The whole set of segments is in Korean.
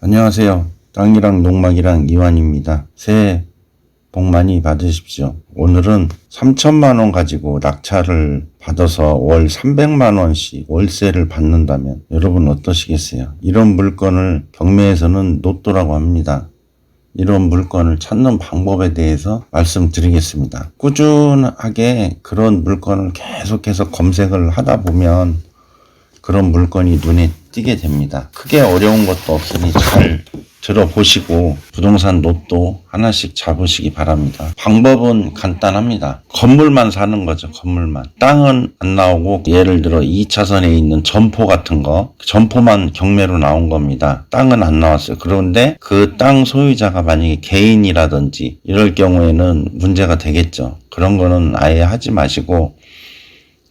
안녕하세요. 땅이랑 농막이랑 이완입니다. 새해 복 많이 받으십시오. 오늘은 3천만 원 가지고 낙찰을 받아서 월 300만 원씩 월세를 받는다면 여러분 어떠시겠어요? 이런 물건을 경매에서는 노또라고 합니다. 이런 물건을 찾는 방법에 대해서 말씀드리겠습니다. 꾸준하게 그런 물건을 계속해서 검색을 하다 보면 그런 물건이 눈에 띄게 됩니다. 크게 어려운 것도 없으니 잘 들어보시고 부동산 로또 하나씩 잡으시기 바랍니다. 방법은 간단합니다. 건물만 사는 거죠. 건물만. 땅은 안 나오고 예를 들어 2차선에 있는 점포 같은 거 점포만 경매로 나온 겁니다. 땅은 안 나왔어요. 그런데 그 땅 소유자가 만약에 개인이라든지 이럴 경우에는 문제가 되겠죠. 그런 거는 아예 하지 마시고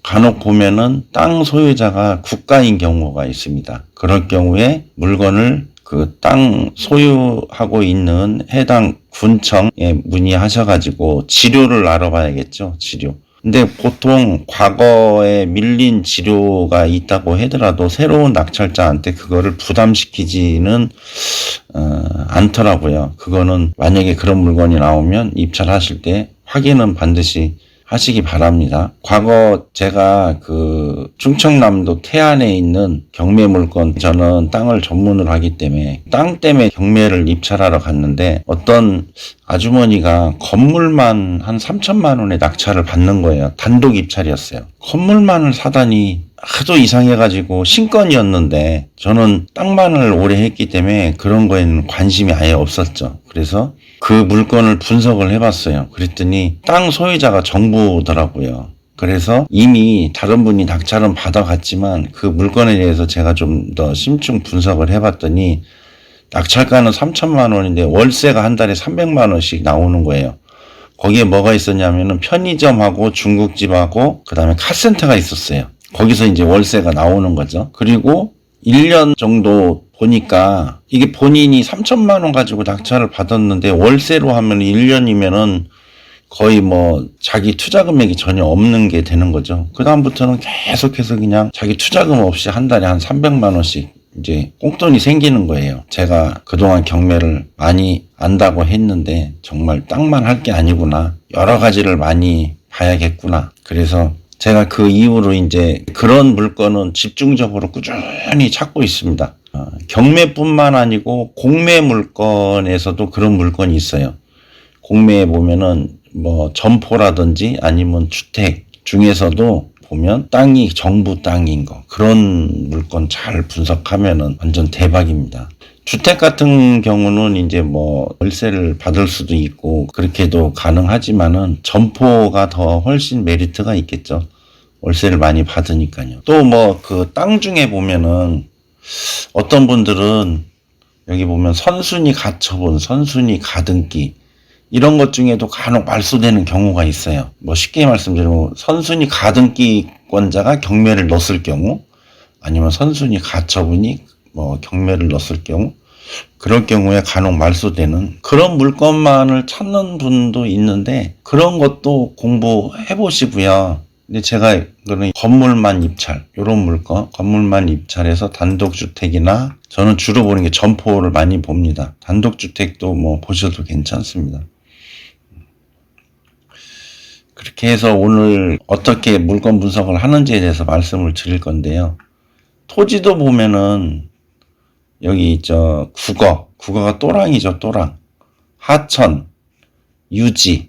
간혹 보면은 땅 소유자가 국가인 경우가 있습니다. 그럴 경우에 물건을 그 땅 소유하고 있는 해당 군청에 문의하셔가지고 지료를 알아봐야겠죠. 지료. 근데 보통 과거에 밀린 지료가 있다고 하더라도 새로운 낙찰자한테 그거를 부담시키지는 않더라고요. 그거는 만약에 그런 물건이 나오면 입찰하실 때 확인은 반드시 하시기 바랍니다. 과거 제가 그 충청남도 태안에 있는 경매 물건, 저는 땅을 전문으로 하기 때문에 땅 때문에 경매를 입찰하러 갔는데 어떤 아주머니가 건물만 한 3천만 원에 낙찰을 받는 거예요. 단독 입찰이었어요. 건물만을 사다니 하도 이상해가지고 신건이었는데 저는 땅만을 오래 했기 때문에 그런 거에는 관심이 아예 없었죠. 그래서 그 물건을 분석을 해봤어요. 그랬더니 땅 소유자가 정부더라고요. 그래서 이미 다른 분이 낙찰은 받아갔지만 그 물건에 대해서 제가 좀 더 심층 분석을 해봤더니 낙찰가는 3천만 원인데 월세가 한 달에 300만 원씩 나오는 거예요. 거기에 뭐가 있었냐면은 편의점하고 중국집하고 그다음에 카센터가 있었어요. 거기서 이제 월세가 나오는 거죠. 그리고 1년 정도 보니까 이게 본인이 3천만 원 가지고 낙찰을 받았는데 월세로 하면 1년이면은 거의 뭐 자기 투자 금액이 전혀 없는 게 되는 거죠. 그다음부터는 계속해서 그냥 자기 투자금 없이 한 달에 한 300만 원씩 이제 꽁돈이 생기는 거예요. 제가 그동안 경매를 많이 안다고 했는데 정말 땅만 할 게 아니구나. 여러 가지를 많이 봐야겠구나. 그래서 제가 그 이후로 이제 그런 물건은 집중적으로 꾸준히 찾고 있습니다. 경매뿐만 아니고 공매 물건에서도 그런 물건이 있어요. 공매에 보면은 뭐 점포라든지 아니면 주택 중에서도 보면 땅이 정부 땅인 거 그런 물건 잘 분석하면은 완전 대박입니다. 주택 같은 경우는 이제 뭐 월세를 받을 수도 있고 그렇게도 가능하지만은 점포가 더 훨씬 메리트가 있겠죠. 월세를 많이 받으니까요. 또 뭐 그 땅 중에 보면은 어떤 분들은 여기 보면 선순위 가처분, 선순위 가등기 이런 것 중에도 간혹 말소되는 경우가 있어요. 뭐 쉽게 말씀드리면 선순위 가등기권자가 경매를 넣었을 경우 아니면 선순위 가처분이 뭐 경매를 넣었을 경우 그럴 경우에 간혹 말소되는 그런 물건만을 찾는 분도 있는데 그런 것도 공부해 보시고요. 근데 제가 그런 건물만 입찰, 요런 물건, 건물만 입찰해서 단독주택이나 저는 주로 보는 게 점포를 많이 봅니다. 단독주택도 뭐 보셔도 괜찮습니다. 그렇게 해서 오늘 어떻게 물건 분석을 하는지에 대해서 말씀을 드릴 건데요. 토지도 보면은 여기 국어가 또랑이죠, 또랑. 하천, 유지.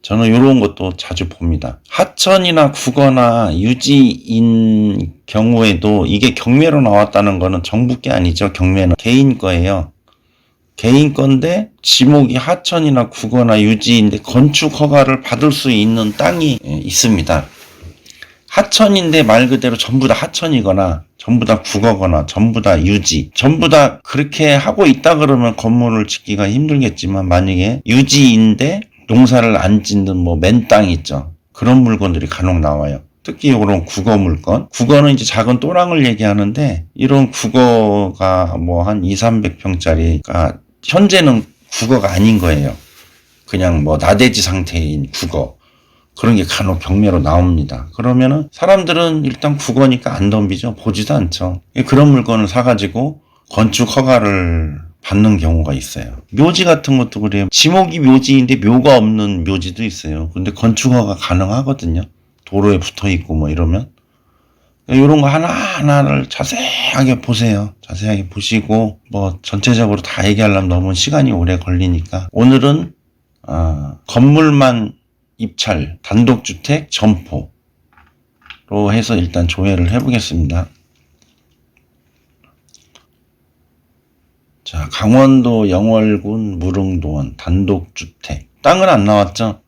저는 이런 것도 자주 봅니다. 하천이나 국어나 유지인 경우에도 이게 경매로 나왔다는 거는 정부 게 아니죠. 경매는 개인 거예요. 개인 건데 지목이 하천이나 국어나 유지인데 건축 허가를 받을 수 있는 땅이 있습니다. 하천인데 말 그대로 전부 다 하천이거나 전부 다 국어거나 전부 다 유지 전부 다 그렇게 하고 있다 그러면 건물을 짓기가 힘들겠지만 만약에 유지인데 농사를 안 짓는 뭐 맨 땅 있죠. 그런 물건들이 간혹 나와요. 특히 이런 국어 물건. 국어는 이제 작은 또랑을 얘기하는데 이런 국어가 뭐 한 200~300평짜리가 현재는 국어가 아닌 거예요. 그냥 뭐 나대지 상태인 국어. 그런 게 간혹 경매로 나옵니다. 그러면은 사람들은 일단 국어니까 안 덤비죠. 보지도 않죠. 그런 물건을 사가지고 건축 허가를 받는 경우가 있어요. 묘지 같은 것도 그래요. 지목이 묘지인데 묘가 없는 묘지도 있어요. 근데 건축허가 가능하거든요. 도로에 붙어 있고 뭐 이러면. 이런 거 하나하나를 자세하게 보세요. 자세하게 보시고 뭐 전체적으로 다 얘기하려면 너무 시간이 오래 걸리니까 오늘은 건물만 입찰 단독주택 점포로 해서 일단 조회를 해보겠습니다. 자, 강원도 영월군 무릉도원 단독주택. 땅은 안 나왔죠?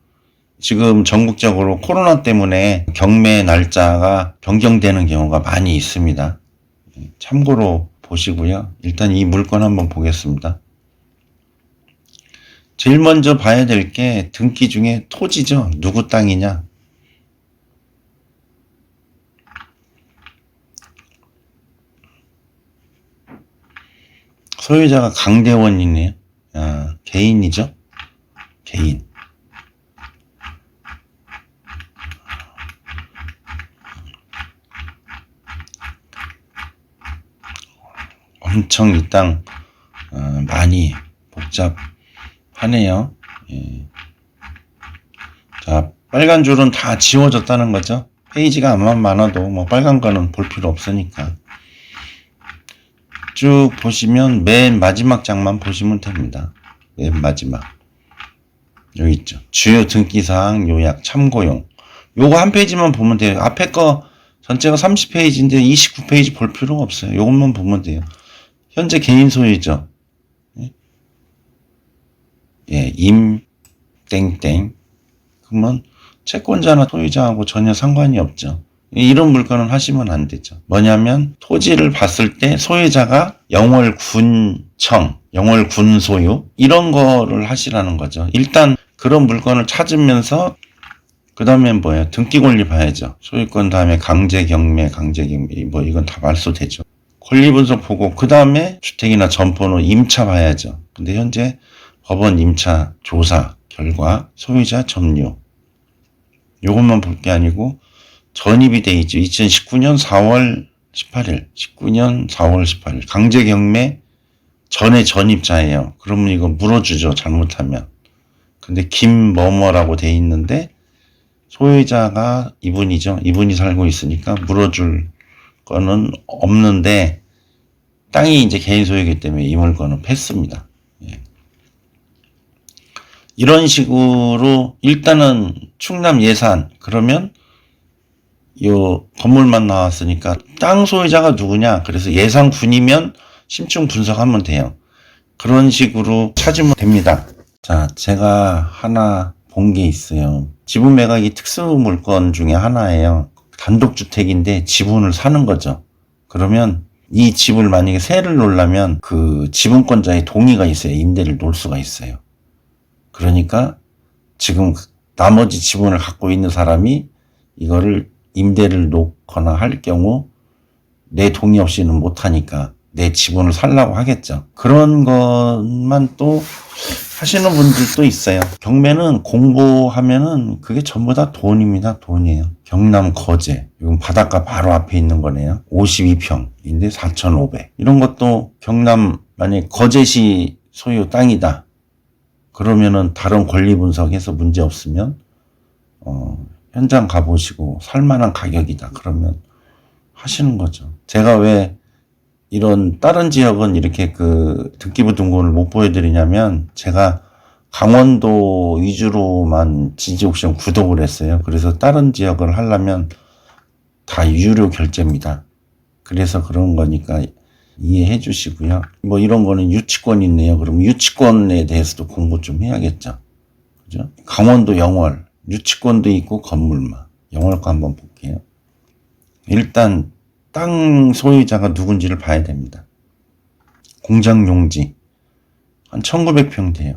지금 전국적으로 코로나 때문에 경매 날짜가 변경되는 경우가 많이 있습니다. 참고로 보시고요. 일단 이 물건 한번 보겠습니다. 제일 먼저 봐야 될 게 등기 중에 토지죠. 누구 땅이냐. 소유자가 강대원이네요. 개인이죠. 개인. 엄청 이 땅 많이 복잡하네요. 예. 자, 빨간 줄은 다 지워졌다는 거죠. 페이지가 암만 많아도 뭐 빨간 거는 볼 필요 없으니까. 쭉 보시면 맨 마지막 장만 보시면 됩니다. 맨 마지막. 여기 있죠. 주요 등기사항 요약 참고용. 요거 한 페이지만 보면 돼요. 앞에 거 전체가 30페이지인데 29페이지 볼 필요가 없어요. 요것만 보면 돼요. 현재 개인 소유죠. 예, 땡땡. 그러면 채권자나 소유자하고 전혀 상관이 없죠. 이런 물건은 하시면 안 되죠. 뭐냐면 토지를 봤을 때 소유자가 영월군청, 영월군 소유 이런 거를 하시라는 거죠. 일단 그런 물건을 찾으면서 그 다음에 뭐예요? 등기 권리 봐야죠. 소유권 다음에 강제 경매 뭐 이건 다 말소되죠. 권리 분석 보고 그 다음에 주택이나 점포는 임차 봐야죠. 근데 현재 법원 임차 조사 결과 소유자 점유 요것만 볼 게 아니고 전입이 돼 있죠. 2019년 4월 18일 19년 4월 18일 강제 경매 전에 전입자예요. 그러면 이거 물어주죠. 잘못하면. 근데 김뭐뭐라고 돼 있는데 소유자가 이분이죠. 이분이 살고 있으니까 물어줄 거는 없는데 땅이 이제 개인 소유이기 때문에 이 물건은 패스입니다. 예. 이런 식으로 일단은 충남 예산 그러면 요 건물만 나왔으니까 땅 소유자가 누구냐 그래서 예산군이면 심층 분석하면 돼요. 그런 식으로 찾으면 됩니다. 자, 제가 하나 본 게 있어요. 지분 매각이 특수 물건 중에 하나예요. 단독주택인데 지분을 사는 거죠. 그러면 이 집을 만약에 세를 놓으려면 그 지분권자의 동의가 있어야 임대를 놓을 수가 있어요. 그러니까 지금 나머지 지분을 갖고 있는 사람이 이거를 임대를 놓거나 할 경우 내 동의 없이는 못하니까 내 지분을 살라고 하겠죠. 그런 것만 또 하시는 분들도 있어요. 경매는 공부하면은 그게 전부 다 돈입니다. 돈이에요. 경남 거제. 이건 바닷가 바로 앞에 있는 거네요. 52평인데 4,500. 이런 것도 경남 만약에 거제시 소유 땅이다. 그러면은 다른 권리 분석해서 문제 없으면 현장 가보시고 살만한 가격이다. 그러면 하시는 거죠. 제가 왜 이런 다른 지역은 이렇게 그 등기부 등본을 못 보여드리냐면 제가 강원도 위주로만 진지옥션 구독을 했어요. 그래서 다른 지역을 하려면 다 유료 결제입니다. 그래서 그런 거니까 이해해 주시고요. 뭐 이런 거는 유치권이 있네요. 그럼 유치권에 대해서도 공부 좀 해야겠죠. 그죠? 강원도 영월 유치권도 있고 건물만. 영월 거 한번 볼게요. 일단 땅 소유자가 누군지를 봐야 됩니다. 공장 용지 한 1900평 돼요.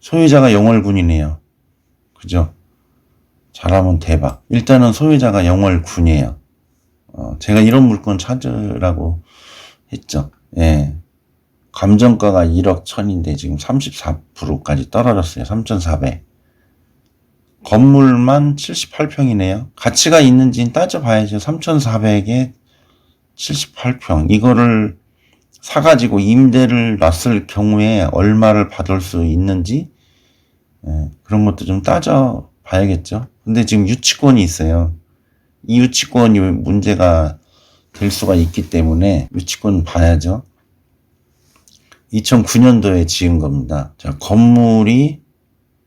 소유자가 영월군이네요. 그죠? 잘하면 대박. 일단은 소유자가 영월군이에요. 제가 이런 물건 찾으라고 했죠. 예. 감정가가 1억 1000인데 지금 34%까지 떨어졌어요. 3400. 건물만 78평이네요. 가치가 있는지는 따져봐야죠. 3400에 78평. 이거를 사가지고 임대를 놨을 경우에 얼마를 받을 수 있는지 그런 것도 좀 따져 봐야겠죠. 근데 지금 유치권이 있어요. 이 유치권이 문제가 될 수가 있기 때문에 유치권 봐야죠. 2009년도에 지은 겁니다. 자, 건물이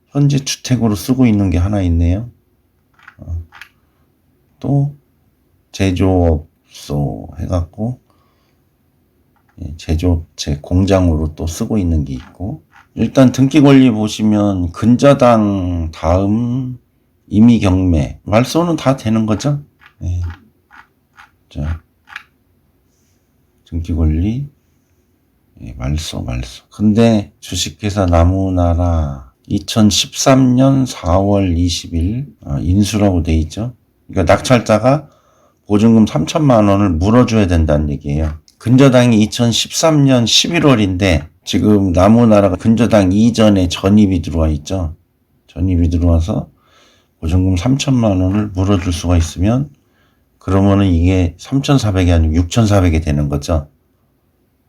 현재 주택으로 쓰고 있는 게 하나 있네요. 또 제조업소 해갖고 제조업체 공장으로 또 쓰고 있는 게 있고, 일단 등기 권리 보시면 근저당 다음 임의경매 말소는 다 되는 거죠. 네. 자, 등기 권리 말소. 근데 주식회사 나무나라 2013년 4월 20일 인수라고 돼 있죠. 그러니까 낙찰자가 보증금 3천만 원을 물어줘야 된다는 얘기예요. 근저당이 2013년 11월인데 지금 나무나라가 근저당 이전에 전입이 들어와 있죠. 전입이 들어와서 보증금 3천만 원을 물어줄 수가 있으면 그러면은 이게 3,400이 아니고 6,400이 되는 거죠.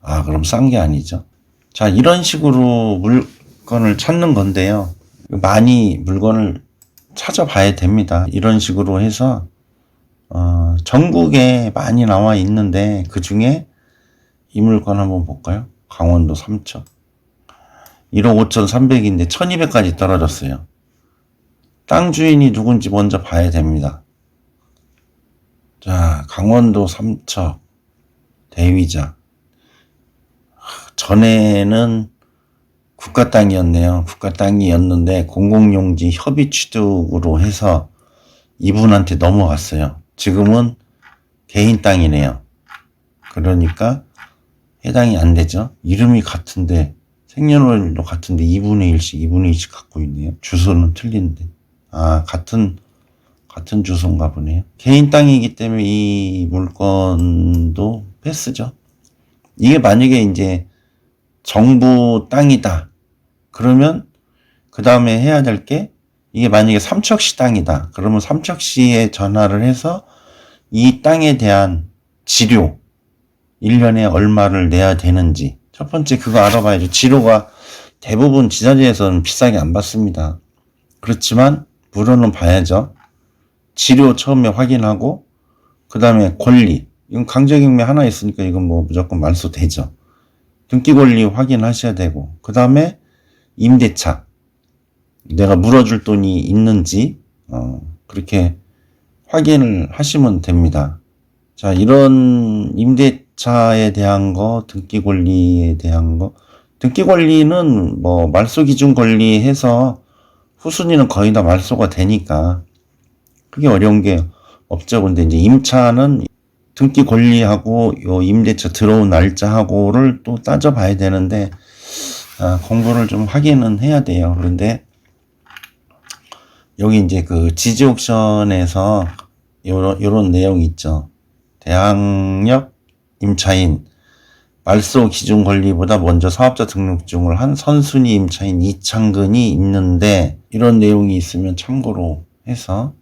아, 그럼 싼 게 아니죠. 자, 이런 식으로 물건을 찾는 건데요. 많이 물건을 찾아봐야 됩니다. 이런 식으로 해서 전국에 많이 나와 있는데 그 중에 이 물건 한번 볼까요? 강원도 삼척 1억 5,300인데 1,200까지 떨어졌어요. 땅 주인이 누군지 먼저 봐야 됩니다. 자, 강원도 삼척 대위자. 전에는 국가 땅이었네요. 국가 땅이었는데 공공용지 협의 취득으로 해서 이분한테 넘어갔어요. 지금은 개인 땅이네요. 그러니까 해당이 안 되죠. 이름이 같은데 생년월일도 같은데 2분의 1씩 갖고 있네요. 주소는 틀린데. 아, 같은 주소인가 보네요. 개인 땅이기 때문에 이 물건도 패스죠. 이게 만약에 이제 정부 땅이다. 그러면 그 다음에 해야 될 게 이게 만약에 삼척시 땅이다. 그러면 삼척시에 전화를 해서 이 땅에 대한 지료 1년에 얼마를 내야 되는지 첫 번째 그거 알아봐야죠. 지료가 대부분 지자체에서는 비싸게 안 받습니다. 그렇지만 물어는 봐야죠. 지료 처음에 확인하고 그 다음에 권리 이건 강제경매 하나 있으니까 이건 뭐 무조건 말소되죠. 등기 권리 확인하셔야 되고 그 다음에 임대차 내가 물어줄 돈이 있는지 그렇게 확인을 하시면 됩니다. 자, 이런 임대차에 대한 거, 등기 권리에 대한 거, 등기 권리는 뭐 말소 기준 권리 해서 후순위는 거의 다 말소가 되니까 그게 어려운 게 없죠. 근데 이제 임차는 등기 권리하고 요 임대차 들어온 날짜하고를 또 따져봐야 되는데 공부를 좀 하기는 해야 돼요. 그런데 여기 이제 그 지지 옥션에서 요런 내용이 있죠. 대항력 임차인 말소 기준 권리보다 먼저 사업자 등록증을 한 선순위 임차인 이창근이 있는데 이런 내용이 있으면 참고로 해서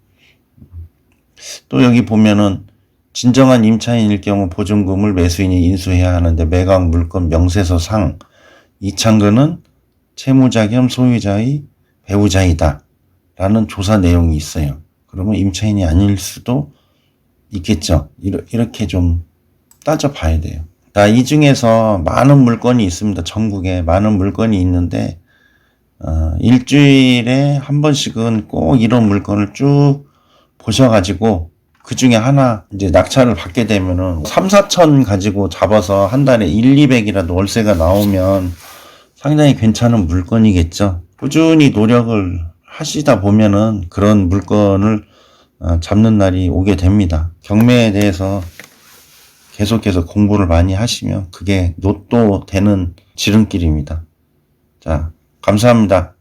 또 여기 보면은 진정한 임차인일 경우 보증금을 매수인이 인수해야 하는데 매각 물건 명세서상 이창근은 채무자 겸 소유자의 배우자이다 라는 조사 내용이 있어요. 그러면 임차인이 아닐 수도 있겠죠. 이렇게 좀 따져봐야 돼요. 이 중에서 많은 물건이 있습니다. 전국에 많은 물건이 있는데 일주일에 한 번씩은 꼭 이런 물건을 쭉 보셔가지고 그 중에 하나 이제 낙찰을 받게 되면은 3, 4천 가지고 잡아서 한 달에 1, 200이라도 월세가 나오면 상당히 괜찮은 물건이겠죠. 꾸준히 노력을 하시다 보면은 그런 물건을 잡는 날이 오게 됩니다. 경매에 대해서 계속해서 공부를 많이 하시면 그게 로또 되는 지름길입니다. 자, 감사합니다.